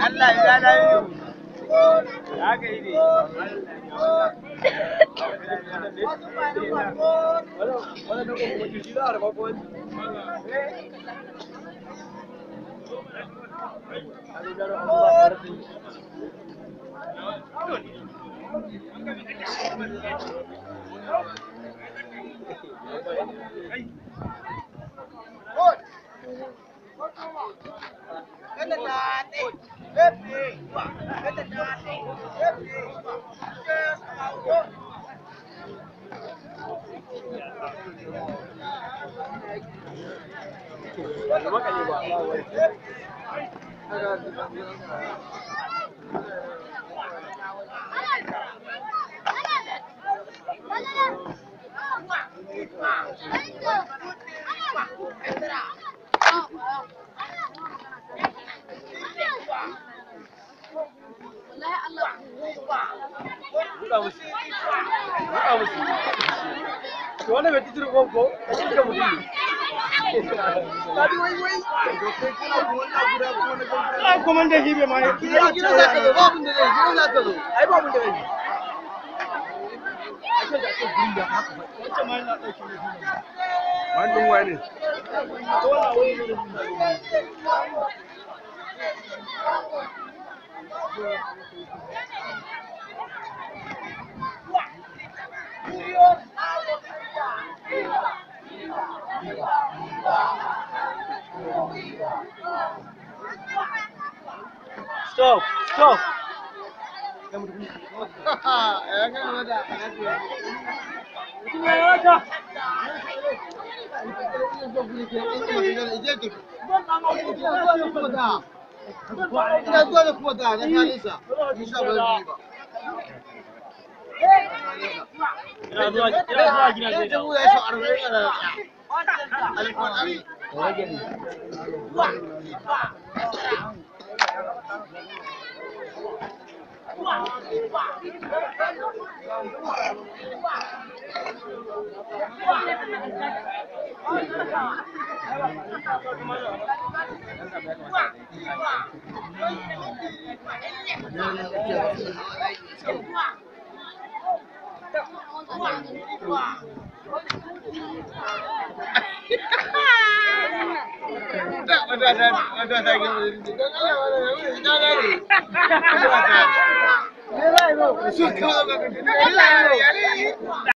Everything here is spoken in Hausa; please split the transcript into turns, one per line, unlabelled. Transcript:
Allah ya lafiya. Ya ga yi Wanda bai titir ko a cikin mutum ne kuma da hibe ma ya gina za ka zo babun da zai gina za ka zo ai babun da zai ake da ake guri da haka wacce ma yana ɗauki ne wannan wani Stop! Stop!